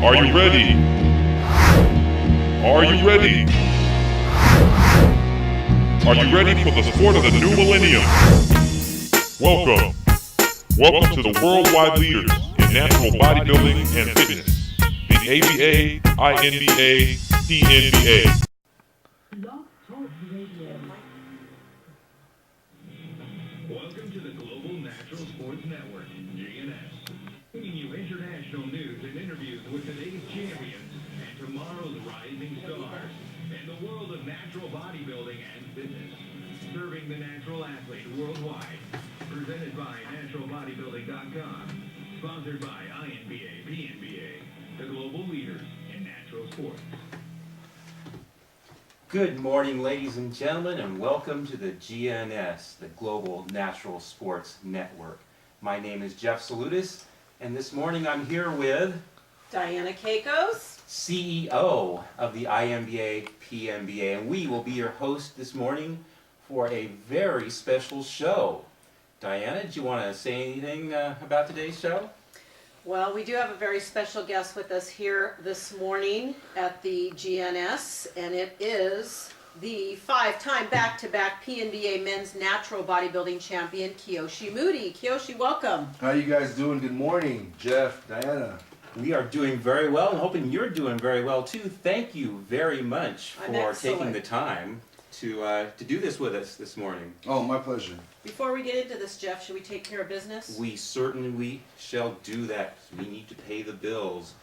Are you ready? Are you ready? Are you ready for the sport of the new millennium? Welcome. Welcome to the worldwide leaders in natural bodybuilding and fitness, the ABA, INBA, PNBA. Welcome to the Global Natural Sports Network, GNS, bringing you international news and interviews with today's champions and tomorrow's rising stars in the world of natural bodybuilding and fitness, serving the natural athlete worldwide. Presented by naturalbodybuilding.com, sponsored by INBA, PNBA, the global leaders in natural sports. Good morning, ladies and gentlemen, and welcome to the GNS, the Global Natural Sports Network. My name is Jeff Salutis, and this morning I'm here with Diana Keikos, CEO of the INBA PNBA, and we will be your host this morning for a very special show. Diana, do you want to say anything about today's show? Well, we do have a very special guest with us here this morning at the GNS, and it is the 5-time back-to-back PNBA men's natural bodybuilding champion, Kiyoshi Moody. Kiyoshi, welcome. How you guys doing? Good morning, Jeff, Diana. We are doing very well, and hoping you're doing very well too. Thank you very much for taking the time to do this with us this morning. Oh, my pleasure. Before we get into this, Jeff, should we take care of business? We certainly shall do that. We need to pay the bills.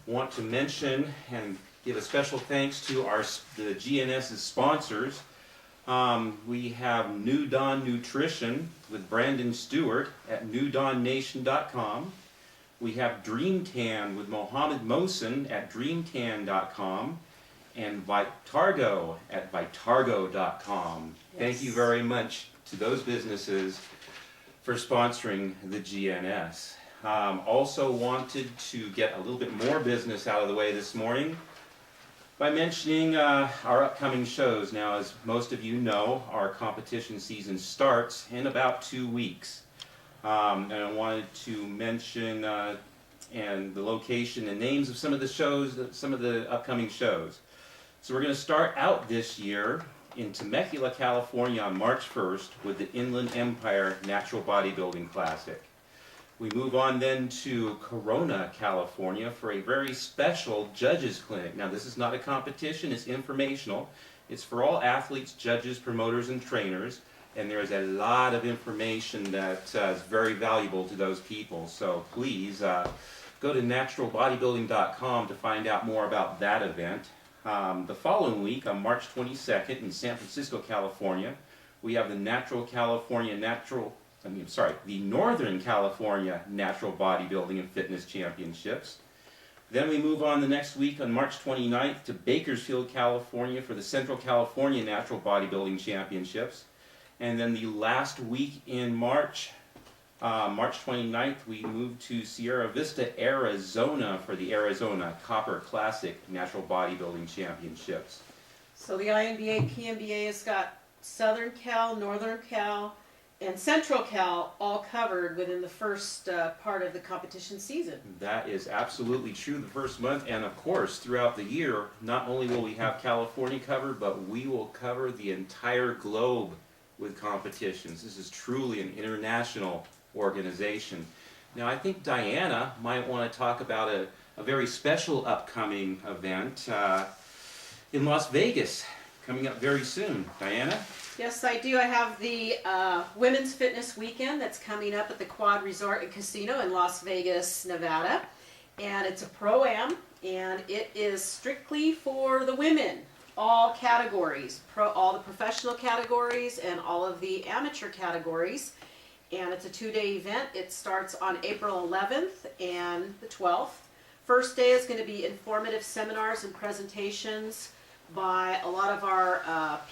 Want to mention and give a special thanks to the GNS's sponsors. We have New Dawn Nutrition with Brandon Stewart at newdawnnation.com. We have Dream Tan with Mohammed Mohsen at dreamtan.com. and Vitargo at vitargo.com. Yes. Thank you very much to those businesses for sponsoring the GNS. Also wanted to get a little bit more business out of the way this morning by mentioning our upcoming shows. Now, as most of you know, our competition season starts in about 2 weeks. And I wanted to mention and the location and names of some of the shows, some of the upcoming shows. So we're going to start out this year in Temecula, California on March 1st with the Inland Empire Natural Bodybuilding Classic. We move on then to Corona, California for a very special judges clinic. Now this is not a competition, it's informational. It's for all athletes, judges, promoters, and trainers. And there is a lot of information that is very valuable to those people. So please go to naturalbodybuilding.com to find out more about that event. The following week, on March 22nd in San Francisco, California, we have the Northern California Natural Bodybuilding and Fitness Championships. Then we move on the next week on March 29th to Bakersfield, California for the Central California Natural Bodybuilding Championships. And then the last week in March, March 29th, we move to Sierra Vista, Arizona for the Arizona Copper Classic Natural Bodybuilding Championships. So the INBA, PNBA has got Southern Cal, Northern Cal, and Central Cal all covered within the first part of the competition season. That is absolutely true the first month, and of course throughout the year, not only will we have California covered, but we will cover the entire globe with competitions. This is truly an international organization. Now I think Diana might want to talk about a very special upcoming event in Las Vegas coming up very soon. Diana? Yes, I do. I have the Women's Fitness Weekend that's coming up at the Quad Resort and Casino in Las Vegas, Nevada. And it's a Pro-Am, and it is strictly for the women. All categories, all the professional categories and all of the amateur categories. And it's a 2-day event. It starts on April 11th and the 12th. First day is going to be informative seminars and presentations by a lot of our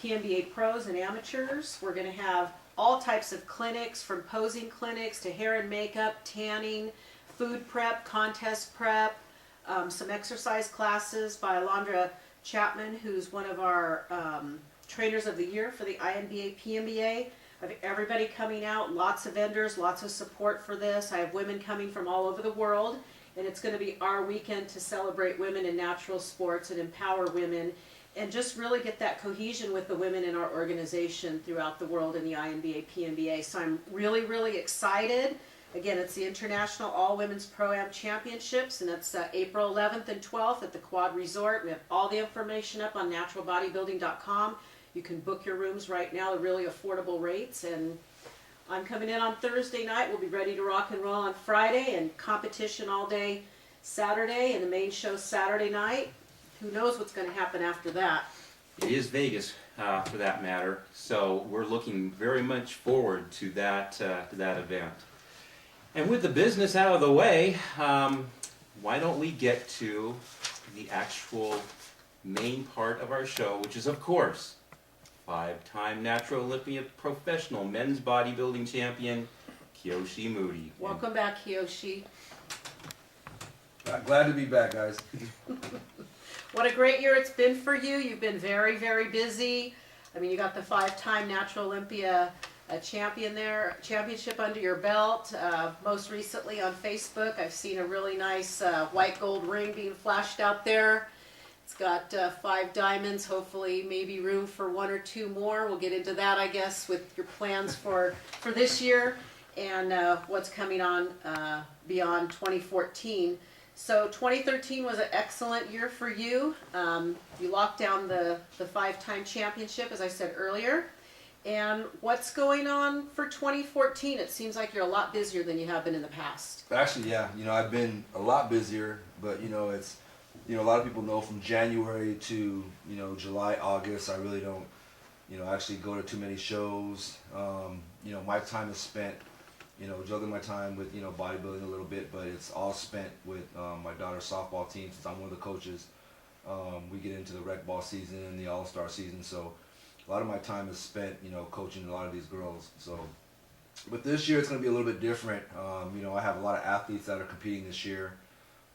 PNBA pros and amateurs. We're going to have all types of clinics, from posing clinics to hair and makeup, tanning, food prep, contest prep, some exercise classes by Alondra Chapman, who's one of our trainers of the year for the INBA, PNBA. I have everybody coming out, lots of vendors, lots of support for this. I have women coming from all over the world. And it's going to be our weekend to celebrate women in natural sports and empower women and just really get that cohesion with the women in our organization throughout the world in the INBA, PNBA. So I'm really, really excited. Again, it's the International All-Women's Pro-Am Championships, and it's April 11th and 12th at the Quad Resort. We have all the information up on naturalbodybuilding.com. You can book your rooms right now at really affordable rates, and I'm coming in on Thursday night. We'll be ready to rock and roll on Friday, and competition all day Saturday, and the main show Saturday night. Who knows what's going to happen after that? It is Vegas, for that matter, so we're looking very much forward to that event. And with the business out of the way, why don't we get to the actual main part of our show, which is, of course, 5-time Natural Olympia professional men's bodybuilding champion, Kiyoshi Moody. Welcome back, Kiyoshi. Glad to be back, guys. What a great year it's been for you. You've been very, very busy. I mean, you got the 5-time Natural Olympia championship under your belt. Most recently on Facebook, I've seen a really nice white gold ring being flashed out there. It's got 5 diamonds, hopefully maybe room for 1 or 2 more. We'll get into that, I guess, with your plans for this year and what's coming on beyond 2014. So 2013 was an excellent year for you. You locked down the 5-time championship, as I said earlier. And what's going on for 2014? It seems like you're a lot busier than you have been in the past. Actually, yeah, I've been a lot busier, but it's, a lot of people know from January to, July, August, I really don't, actually go to too many shows. My time is spent, juggling my time with, bodybuilding a little bit, but it's all spent with my daughter's softball team since I'm one of the coaches. We get into the rec ball season, the all-star season, so a lot of my time is spent, coaching a lot of these girls. So, but this year it's going to be a little bit different. I have a lot of athletes that are competing this year,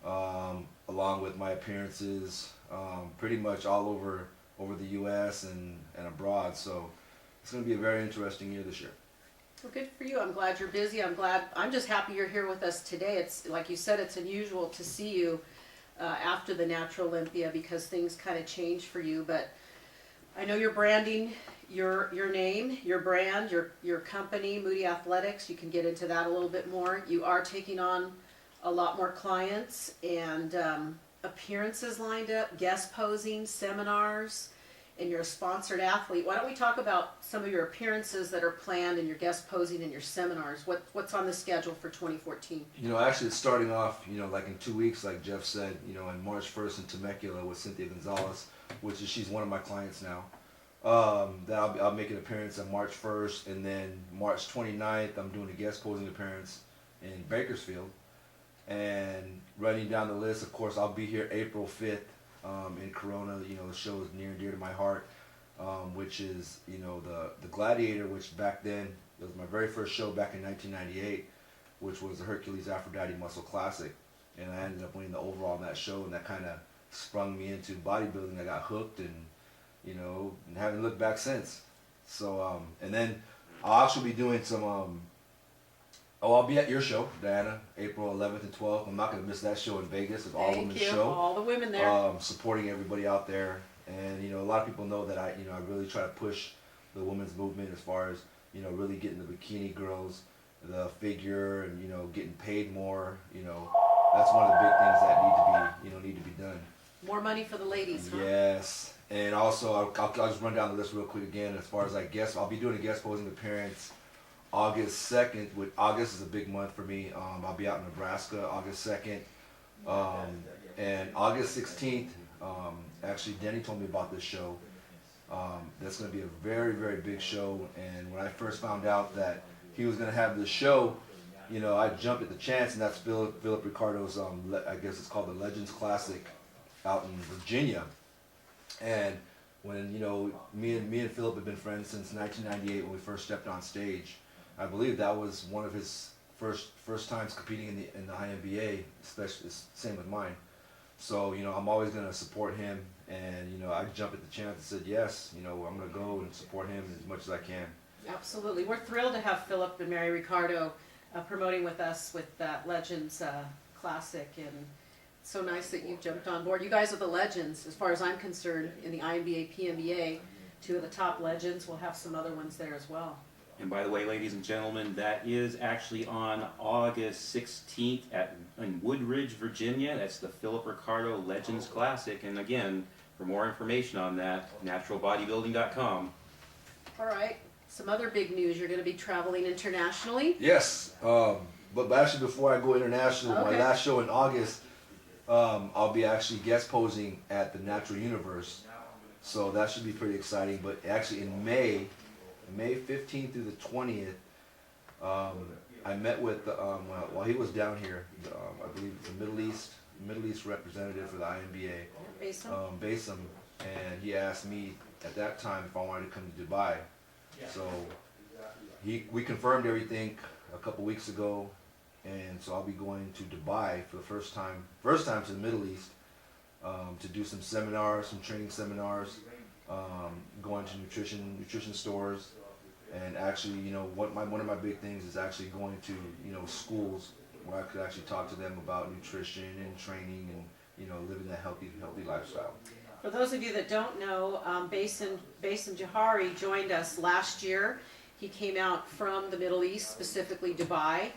along with my appearances, pretty much all over the U.S. and abroad. So, it's going to be a very interesting year this year. Well, good for you. I'm glad you're busy. I'm just happy you're here with us today. It's like you said, it's unusual to see you after the Natural Olympia because things kind of change for you, but I know you're branding your name, your brand, your company, Moody Athletics. You can get into that a little bit more. You are taking on a lot more clients and appearances lined up, guest posing, seminars, and you're a sponsored athlete. Why don't we talk about some of your appearances that are planned and your guest posing and your seminars? What's on the schedule for 2014? Actually it's starting off, like in 2 weeks, like Jeff said, in March 1st in Temecula with Cynthia Gonzalez, which is, she's one of my clients now. That I'll make an appearance on March 1st, and then March 29th, I'm doing a guest posing appearance in Bakersfield. And running down the list, of course, I'll be here April 5th in Corona. The show is near and dear to my heart, which is, the Gladiator, which back then, it was my very first show back in 1998, which was the Hercules Aphrodite Muscle Classic. And I ended up winning the overall in that show, and that kind of sprung me into bodybuilding. I got hooked and haven't looked back since. So and then I'll actually be doing some I'll be at your show, Diana, April 11th and 12th. I'm not going to miss that show in Vegas. It's all women's show. All the women there. Supporting everybody out there. And a lot of people know that I really try to push the women's movement as far as really getting the bikini girls, the figure, and getting paid more. That's one of the big things that need to be done. More money for the ladies, huh? Yes, and also I'll just run down the list real quick again. As far as I'll be doing a guest posing appearance August 2nd. August is a big month for me. I'll be out in Nebraska August 2nd, and August 16th. Actually, Denny told me about this show. That's going to be a very, very big show. And when I first found out that he was going to have this show, I jumped at the chance, and that's Philip Ricardo's. I guess it's called the Legends Classic, out in Virginia. And when me and Philip have been friends since 1998 when we first stepped on stage. I believe that was one of his first times competing in the INBA, especially same with mine. So I'm always going to support him, and I jumped at the chance and said yes. I'm going to go and support him as much as I can. Absolutely, we're thrilled to have Philip and Mary Ricardo promoting with us with that Legends Classic, and it's so nice that you've jumped on board. You guys are the legends, as far as I'm concerned, in the INBA, PNBA. Two of the top legends. We'll have some other ones there as well. And by the way, ladies and gentlemen, that is actually on August 16th in Woodridge, Virginia. That's the Philip Ricardo Legends Classic. And again, for more information on that, naturalbodybuilding.com. All right. Some other big news. You're going to be traveling internationally. Yes, but actually before I go international, Okay. my last show in August, I'll be actually guest posing at the Natural Universe, so that should be pretty exciting. But actually in May 15th through the 20th, I met with while he was down here, I believe it's the Middle East representative for the INBA, Basim, and he asked me at that time if I wanted to come to Dubai. So we confirmed everything a couple weeks ago, and so I'll be going to Dubai for the first time to the Middle East, to do some seminars, some training seminars, going to nutrition stores, and actually, one of my big things is actually going to, schools where I could actually talk to them about nutrition and training and, living a healthy lifestyle. For those of you that don't know, Basim Johari joined us last year. He came out from the Middle East, specifically Dubai,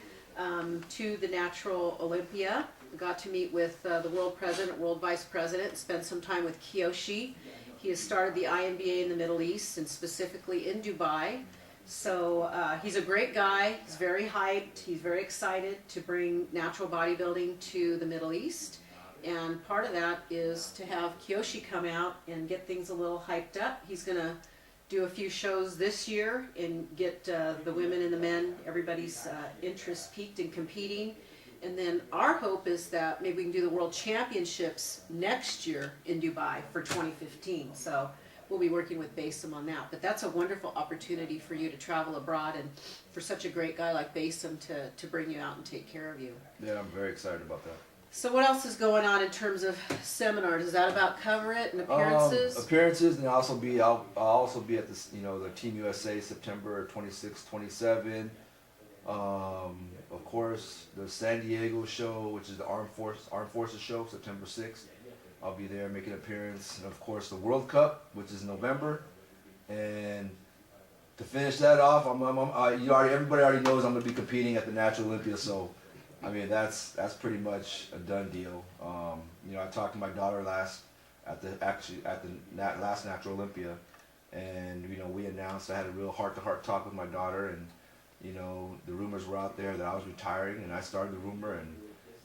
to the Natural Olympia. We got to meet with the world president, world vice president, spend some time with Kiyoshi. He has started the INBA in the Middle East and specifically in Dubai. So he's a great guy. He's very hyped. He's very excited to bring natural bodybuilding to the Middle East. And part of that is to have Kiyoshi come out and get things a little hyped up. He's going to do a few shows this year and get the women and the men, everybody's interest peaked in competing. And then our hope is that maybe we can do the World Championships next year in Dubai for 2015. So we'll be working with Basim on that. But that's a wonderful opportunity for you to travel abroad and for such a great guy like Basim to bring you out and take care of you. Yeah, I'm very excited about that. So what else is going on in terms of seminars? Is that about Cover It and appearances? Appearances, and I'll also be at this, the Team USA September 26, 27. Of course, the San Diego show, which is the Armed Forces show, September 6th. I'll be there making an appearance. And of course, the World Cup, which is November. And to finish that off, everybody already knows I'm going to be competing at the Natural Olympia. So, I mean, that's pretty much a done deal. I talked to my daughter last at the last Natural Olympia, and we announced. I had a real heart-to-heart talk with my daughter, and the rumors were out there that I was retiring, and I started the rumor,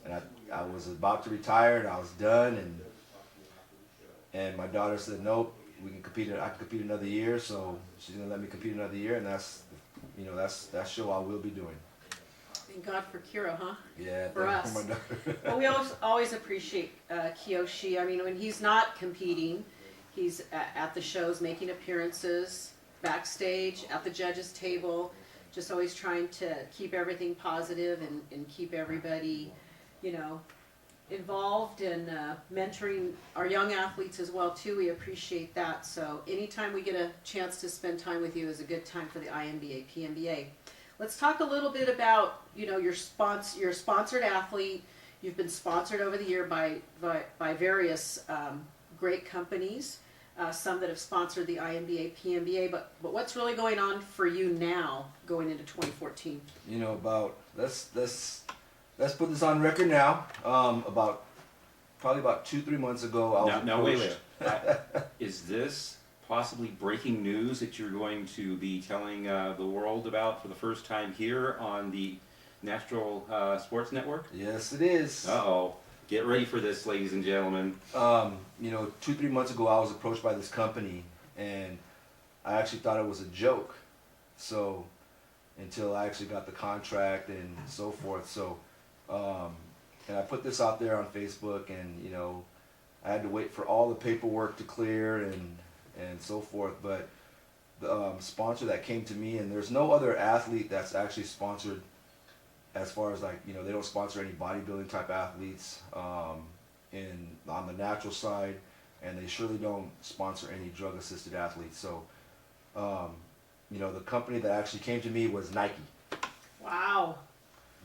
and I was about to retire, and I was done, and my daughter said, nope, we can compete. I can compete another year, so she's gonna let me compete another year, and that's that show I will be doing. Thank God for Kira, huh? Yeah, for thank us. you for my daughter. Well, we always appreciate Kiyoshi. I mean, when he's not competing, he's at the shows, making appearances, backstage, at the judges' table, just always trying to keep everything positive and keep everybody, involved and mentoring our young athletes as well, too. We appreciate that. So anytime we get a chance to spend time with you is a good time for the INBA, PNBA. Let's talk a little bit about, you're a sponsored athlete. You've been sponsored over the year by various great companies, some that have sponsored the INBA, PNBA, but what's really going on for you now going into 2014? Let's put this on record now. Probably about 2-3 months ago, I was approached. Wait. Is this possibly breaking news that you're going to be telling the world about for the first time here on the Natural Sports Network? Yes, it is. Uh-oh. Get ready for this, ladies and gentlemen. 2-3 months ago, I was approached by this company, and I actually thought it was a joke. So, until I actually got the contract and so forth. So, and I put this out there on Facebook, and I had to wait for all the paperwork to clear and so forth. But the sponsor that came to me, and there's no other athlete that's actually sponsored. As far as they don't sponsor any bodybuilding type athletes on the natural side, and they surely don't sponsor any drug assisted athletes. So, the company that actually came to me was Nike. Wow.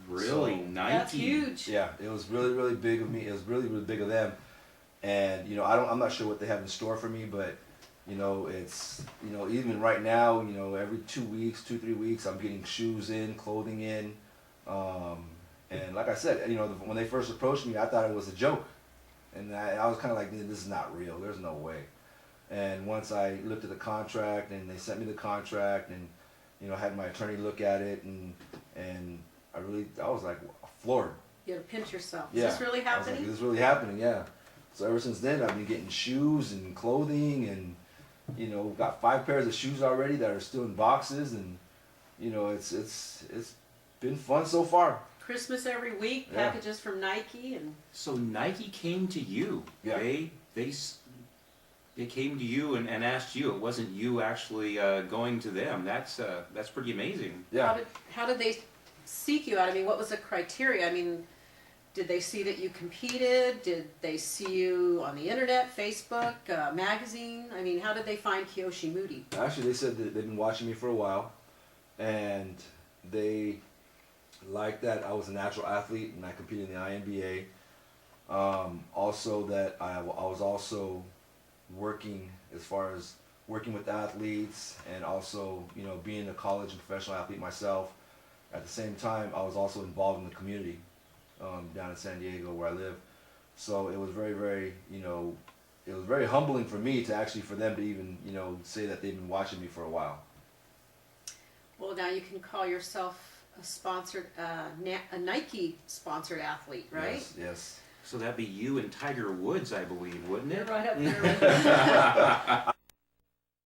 Really? So- Nike? That's huge. Yeah, it was really, really big of me. It was really, really big of them. And I'm not sure what they have in store for me, but it's even right now, every 2 weeks, 3 weeks, I'm getting shoes in, clothing in, and like I said, when they first approached me, I thought it was a joke, and I was kind of like, this is not real. There's no way. And once I looked at the contract, and they sent me the contract, and had my attorney look at it, and I was like floored. You gotta pinch yourself. Yeah. Is this really I was like, happening? this is really happening, yeah. So ever since then, I've been getting shoes and clothing, and got 5 pairs of shoes already that are still in boxes, and it's been fun so far. Christmas every week, Yeah. packages from Nike, and So Nike came to you. Yeah. They came to you and asked you. It wasn't you actually going to them. That's pretty amazing. Yeah. how did they seek you out? I mean, what was the criteria? I mean, did they see that you competed? Did they see you on the internet, Facebook, magazine? I mean, how did they find Kiyoshi Moody? Actually, they said that they've been watching me for a while, and they liked that I was a natural athlete and I competed in the INBA. Also, that I was also working as far as working with athletes, and also being a college and professional athlete myself. At the same time, I was also involved in the community down in San Diego where I live. So it was very, very, it was very humbling for me for them to even, say that they've been watching me for a while. Well, now you can call yourself a sponsored, a Nike sponsored athlete, right? Yes, yes. So that'd be you and Tiger Woods, I believe, wouldn't You're it? right up there.